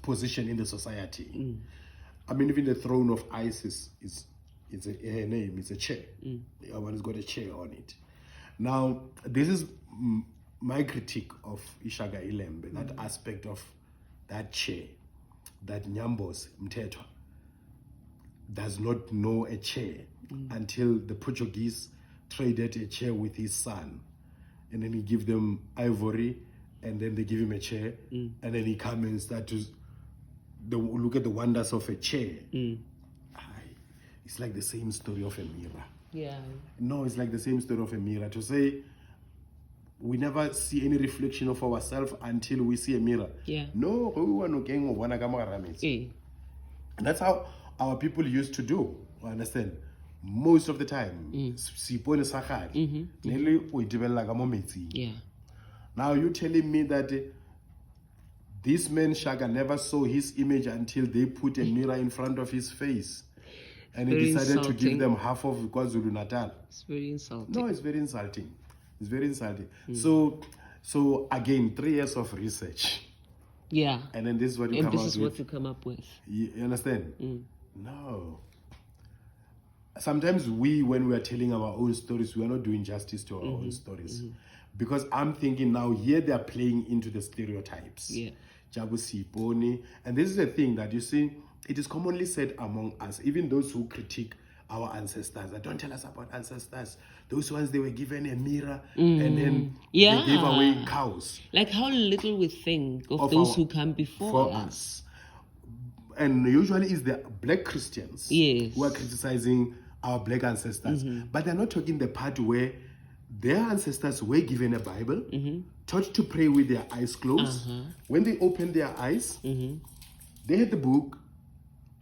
position in the society. I mean, even the throne of Isis is her name. It's a chair. One has got a chair on it. Now, this is my critique of Shaka Ilembe, that aspect of that chair, that Nyambos Mtetwa does not know a chair until the Portuguese traded a chair with his son, and then he give them ivory, and then they give him a chair, and then he come and start to look at the wonders of a chair. It's like the same story of a mirror. Yeah. No, it's like the same story of a mirror. To say we never see any reflection of ourselves until we see a mirror. Yeah. No, and that's how our people used to do. Understand? Most of the time. Yeah. Now you're telling me that this man Shaka never saw his image until they put a mirror in front of his face. And he decided to give them half of KwaZulu Natal. It's very insulting. No, it's very insulting. It's very insulting. So again, 3 years of research. Yeah. And then this is what you come up with. And this is what you come up with. You understand? No. Sometimes when we are telling our own stories, we are not doing justice to our own stories. Because I'm thinking now, here they are playing into the stereotypes. Yeah. Jabu Siponi. And this is the thing that you see, it is commonly said among us, even those who critique our ancestors, that don't tell us about ancestors. Those ones, they were given a mirror and then they gave away cows. Like how little we think of those who come before us. And usually it's the black Christians who are criticizing our black ancestors. But they're not talking the part where their ancestors were given a Bible, taught to pray with their eyes closed. When they opened their eyes, they had the book,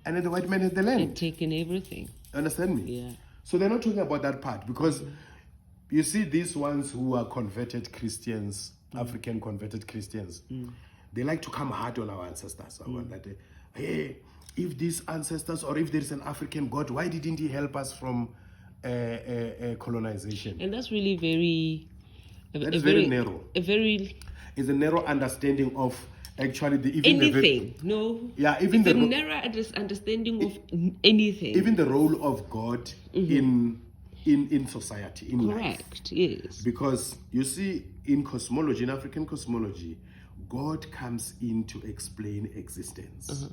and then the white man had the land. They've taken everything. Understand me? Yeah. So they're not talking about that part, because you see these ones who are converted Christians, African converted Christians, they like to come hard on our ancestors. That, hey, if these ancestors, or if there is an African God, why didn't he help us from colonization? And that's really very... That is very narrow. It's a narrow understanding of actually narrow understanding of anything. Even the role of God in society, in life. Correct, yes. Because you see, in cosmology, in African cosmology, God comes in to explain existence,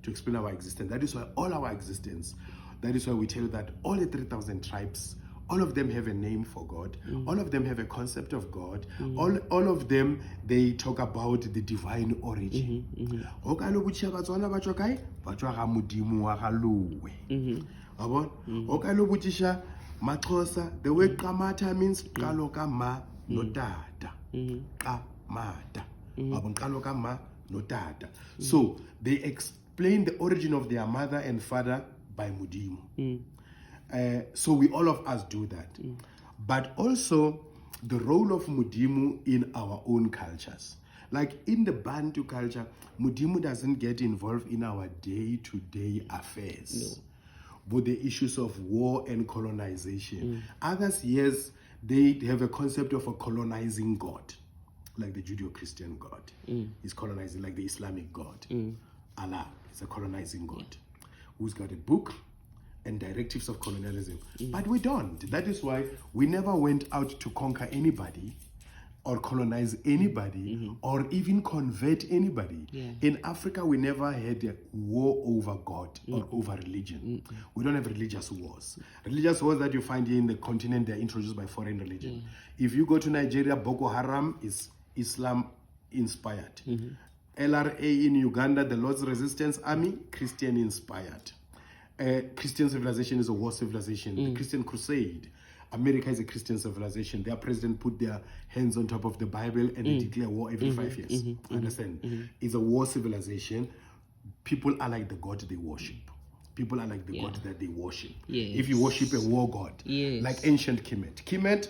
to explain our existence. That is why all our existence, that is why we tell you that all the 3,000 tribes, all of them have a name for God. All of them have a concept of God. All of them, they talk about the divine origin. The word Kamata means Kaloka ma no data. Kamata. So they explain the origin of their mother and father by Mudimu. So all of us do that. But also the role of Mudimu in our own cultures. Like in the Bantu culture, Mudimu doesn't get involved in our day-to-day affairs. No. With the issues of war and colonization. Others, yes, they have a concept of a colonizing God. Like the Judeo-Christian God is colonizing, like the Islamic God. Allah is a colonizing God who's got a book and directives of colonialism. But we don't. That is why we never went out to conquer anybody or colonize anybody or even convert anybody. In Africa, we never had a war over God or over religion. We don't have religious wars. Religious wars that you find here in the continent, they're introduced by foreign religion. If you go to Nigeria, Boko Haram is Islam inspired. LRA in Uganda, the Lord's Resistance Army, Christian inspired. Christian civilization is a war civilization. The Christian Crusade, America is a Christian civilization. Their president put their hands on top of the Bible and they declare war every 5 years. Understand? It's a war civilization. People are like the God they worship. People are like the God that they worship. If you worship a war god, like ancient Kemet,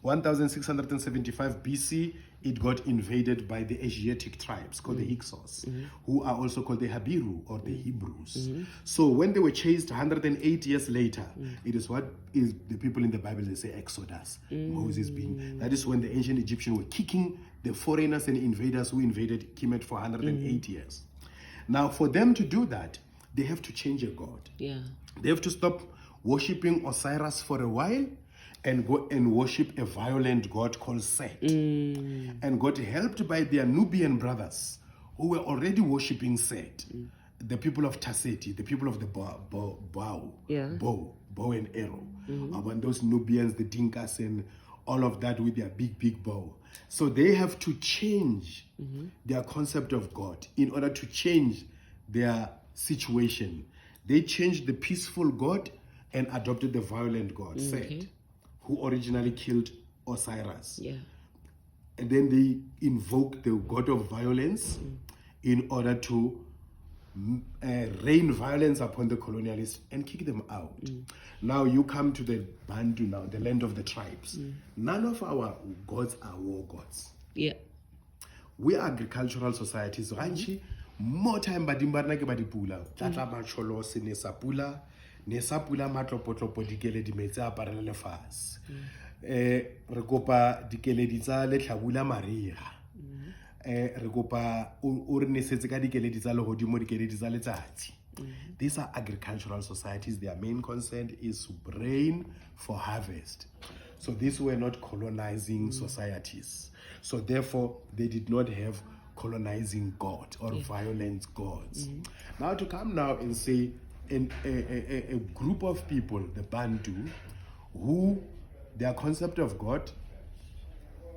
1675 BC, it got invaded by the Asiatic tribes called the Hyksos, who are also called the Habiru or the Hebrews. So when they were chased 108 years later, it is what is the people in the Bible, they say Exodus, Moses being, that is when the ancient Egyptians were kicking the foreigners and invaders who invaded Kemet for 108 years. Now, for them to do that, they have to change a god. Yeah. They have to stop worshipping Osiris for a while and go and worship a violent god called Set. And got helped by their Nubian brothers who were already worshipping Set. The people of Tasseti, the people of the bow and arrow. When those Nubians, the Dinkas and all of that with their big bow. So they have to change their concept of God in order to change their situation. They changed the peaceful God and adopted the violent God, Set, who originally killed Osiris. Yeah. And then they invoked the god of violence in order to rain violence upon the colonialists and kick them out. Now you come to the Bantu now, the land of the tribes. None of our gods are war gods. Yeah. We are agricultural societies. More time badimbarna ke badipula. Tlatla macholo se ne sapula matlopotlopo dikele di metsi a parele fase. Re kopa dikeledi tsa letlhabula mariga. Re kopa o re nesetse ka dikeledi tsa lehodimo dikeledi tsa letsatsi. These are agricultural societies. Their main concern is rain for harvest. So these were not colonizing societies. So therefore, they did not have colonizing God or violent gods. Now to come now and say a group of people, the Bantu, who their concept of God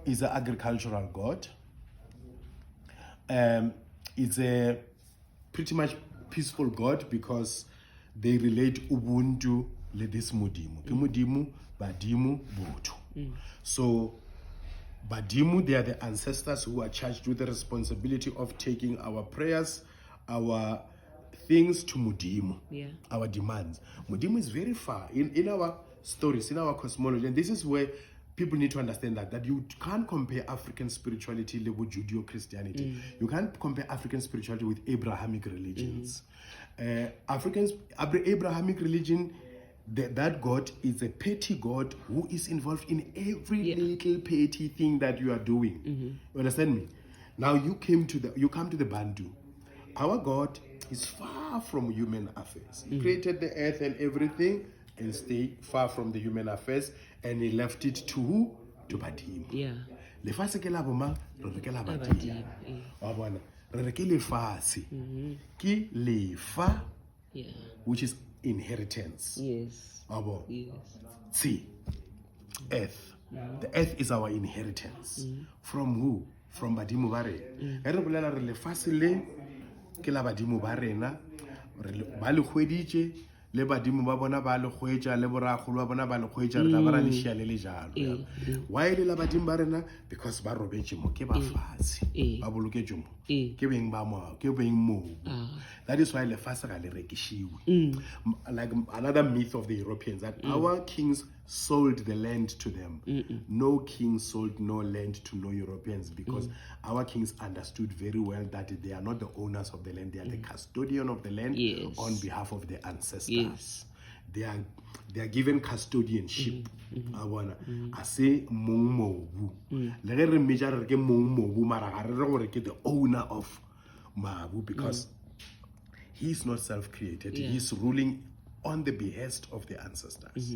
is an agricultural God. It's a pretty much peaceful God because they relate Ubuntu le this Mudimu. Mudimu, Badimu, Butu. So Badimu, they are the ancestors who are charged with the responsibility of taking our prayers, our things to Mudimu, our demands. Mudimu is very far in our stories, in our cosmology, and this is where people need to understand that you can't compare African spirituality with Judeo-Christianity. You can't compare African spirituality with Abrahamic religions. Abrahamic religion, that God is a petty God who is involved in every little petty thing that you are doing. You understand me? Now you come to the Bantu. Our God is far from human affairs. He created the earth and everything and stay far from the human affairs, and he left it to who? To Badimu. Yeah. Lefatshe ke la bomang, re re ke la Badimu. Wa bona, re re ke lefatshe. Ke lefa, which is inheritance. Yes. Abo. Yes. See, earth. The earth is our inheritance. From who? From Badimu ba rena. Re bolela re lefatshe le ke la Badimu ba rena. Ba le khweditse le badimo ba bona ba le khwetja le boragolo ba bona ba le khwetja re tla ba ra le shia le le jalo. Why le la badimo ba rena? Because ba robetse mo ke ba fatshe ba boloketse mo ke beng ba mo ke beng mo. That is why le fase ga le rekishiwe. Like another myth of the Europeans that our kings sold the land to them. No king sold no land to no Europeans because our kings understood very well that they are not the owners of the land. They are the custodian of the land on behalf of their ancestors. They are given custodianship. I say mong mobu. Le re re meja re ke mong mobu mara ga re re gore ke the owner of Mabu because he is not self-created. He is ruling on the behest of the ancestors.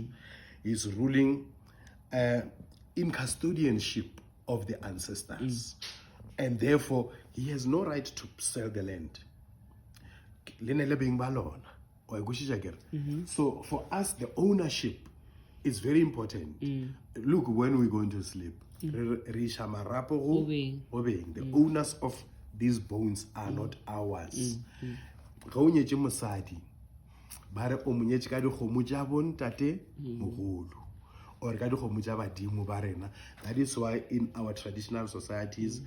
He is ruling in custodianship of the ancestors. And therefore, he has no right to sell the land. So for us, the ownership is very important. Look, when we're going to sleep, the owners of these bones are not ours. Bare o monyetse ka dikgomo tša bontate mogolo or ka dikgomo tša badimo ba rena. That is why in our traditional societies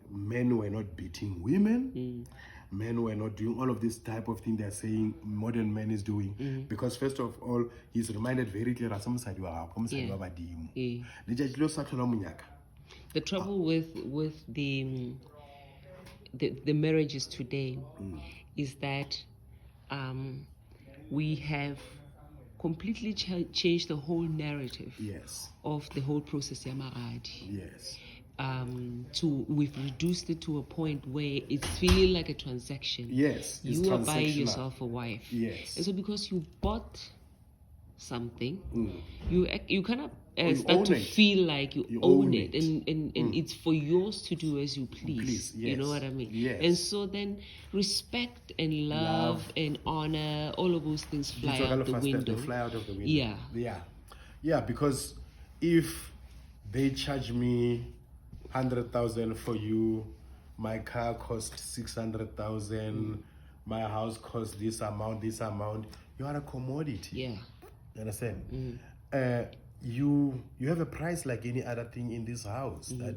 men were not beating women. Men were not doing all of this type of thing they're saying modern man is doing. Because first of all, he's reminded very clear as mosadi wa gago mosadi wa badimo. Le tšatši lo sa tlhola monyaka. The trouble with the marriages today is that we have completely changed the whole narrative of the whole process ya magadi. we've reduced it to a point where it's feeling like a transaction. Yes, it's you are buying transactional. yourself a wife. Yes. And so because you bought something, Mm. you kind of you start own to it. feel like you You own own it, it. and it's for yours to do as you please. You know yes, what I mean? yes. And so then respect and love and honor, all of those things fly out the window. They fly out of the window. Yeah. Because if they charge me 100,000 for you, my car costs 600,000, my house costs this amount, you are a commodity. Yeah. You understand? You have a price like any other thing in this house that,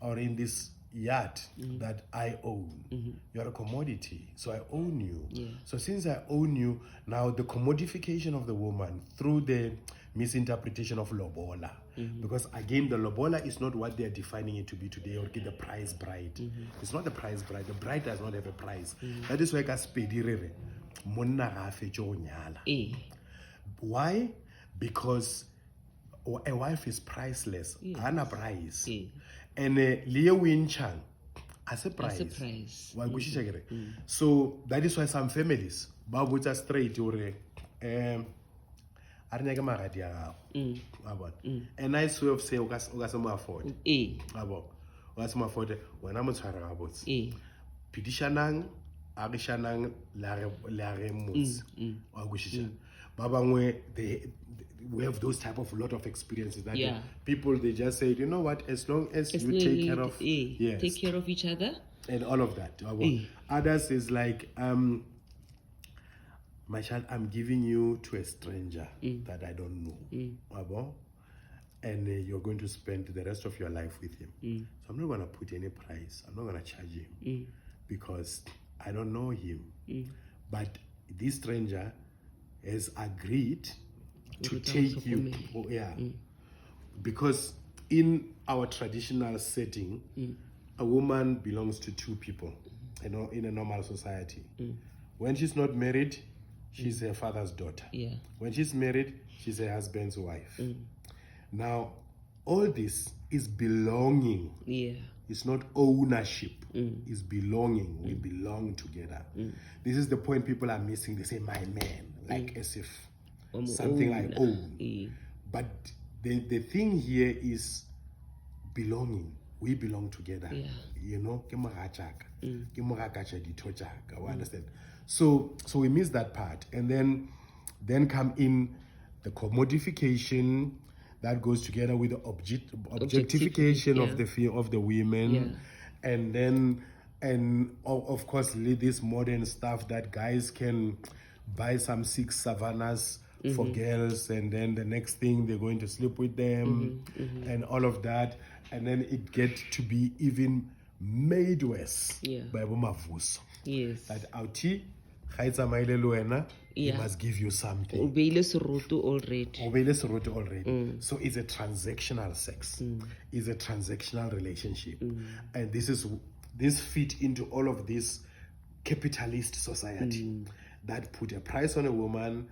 or in this yacht that I own. You're a commodity, so I own you. Yeah. So since I own you, now the commodification of the woman through the misinterpretation of lobola, because again the lobola is not what they're defining it to be today, or the prize bride. It's not the prize bride. The bride does not have a price. That is why monna ga fetše go nyala. Why? Because a wife is priceless. Ana price. And Leo Winchang as a price. Why So that is why some families ba straight or a nice way of saying o ka se mo afford. O se mo afford wena mo tshwara ga botse. Pidishanang agishanang la re motse. Wa go ba bangwe we have those type of lot of experiences that people they just say, you know what, as long as you take care of take care of each other and all of that. Others is like my child, I'm giving you to a stranger that I don't know. And you're going to spend the rest of your life with him. So I'm not going to put any price. I'm not going to charge him because I don't know him. But this stranger has agreed to take you. Because in our traditional setting, a woman belongs to two people, you know, in a normal society. When she's not married, she's her father's daughter. When she's married, she's her husband's wife. Now, all this is belonging. It's not ownership. It's belonging. We belong together. This is the point people are missing. They say, my man, like as if something I own. But the thing here is belonging. We belong together. You know, understand? So we miss that part. And then come in the commodification that goes together with the objectification of the women. And then of course this modern stuff that guys can buy some 6 savannas for girls, and then the next thing they're going to sleep with them and all of that, and then it gets to be even made worse by Mavuso. That outi he must give you something. Already. So it's a transactional sex. It's a transactional relationship. And this fit into all of this capitalist society that put a price on a woman,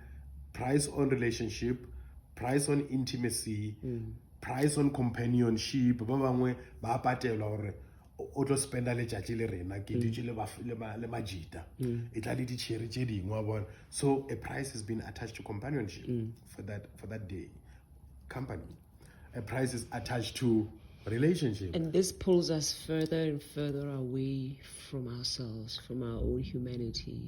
price on relationship, price on intimacy, price on companionship. Ba bangwe ba patelwa hore o tlo spenda letšatši le rena ke ditše le majita e tla le ditšhere tše dingwe wa bona. So a price has been attached to companionship for that day. Company. A price is attached to relationship. And this pulls us further and further away from ourselves, from our own humanity.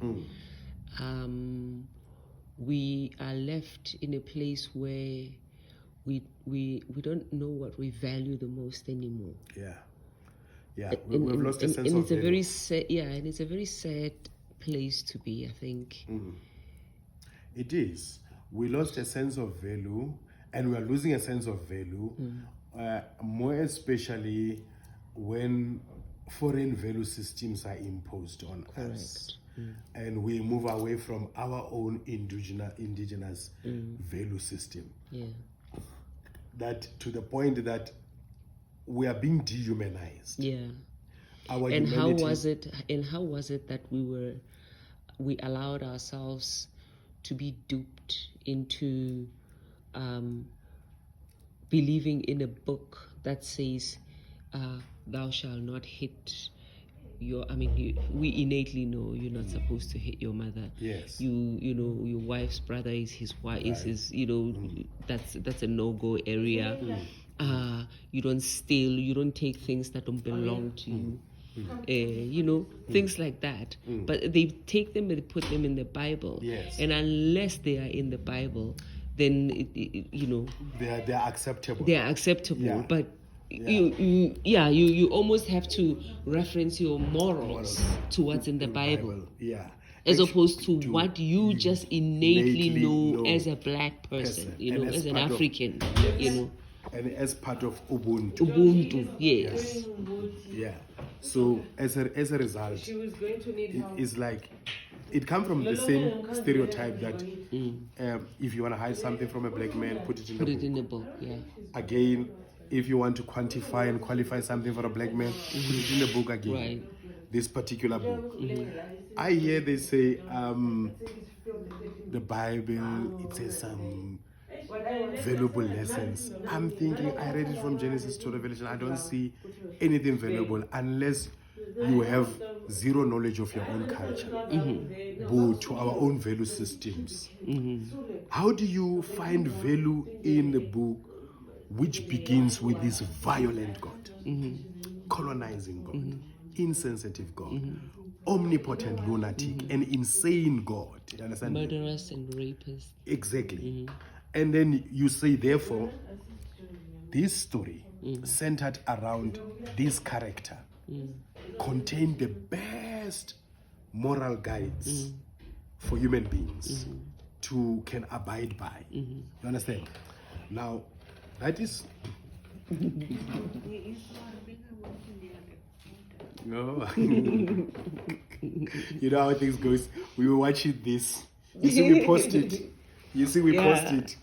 We are left in a place where we don't know what we value the most anymore. We've lost a sense of value. And it's a very sad place to be, I think. It is. We lost a sense of value, and we are losing a sense of value, more especially when foreign value systems are imposed on us. And we move away from our own indigenous value system. That to the point that we are being dehumanized. Our and humanity, how was it that we allowed ourselves to be duped into believing in a book that says thou shalt not hit your. I mean, we innately know you're not supposed to hit your mother. Yes. You know, your wife's brother is his wife. Is his. You know, that's a no-go area. You don't steal. You don't take things that don't belong to you. You know, things like that. But they take them and put them in the Bible. Yes. And unless they are in the Bible, then you know, they are acceptable. They are acceptable. Yeah. But you almost have to reference your morals to what's in the Bible. Yeah. As opposed to what you just innately know as a black person, you know, as an African, you know. And as part of Ubuntu. Ubuntu, yes. Yeah. So as a result, it's like it comes from the same stereotype that if you want to hide something from a black man, put it in the book. Yeah. Again, if you want to quantify and qualify something for a black man, put it in the book again. Right. This particular book. I hear they say the Bible, it says some valuable lessons. I'm thinking, I read it from Genesis to Revelation. I don't see anything valuable unless you have zero knowledge of your own culture, but to our own value systems. How do you find value in a book which begins with this violent God, colonizing God, insensitive God, omnipotent lunatic, and insane God? You understand? Murderers and rapists. Exactly. And then you say, therefore, this story centered around this character contained the best moral guides for human beings to can abide by. You understand? Now, that is... No. You know how things goes. We were watching this. You see, we posted. You see, we posted.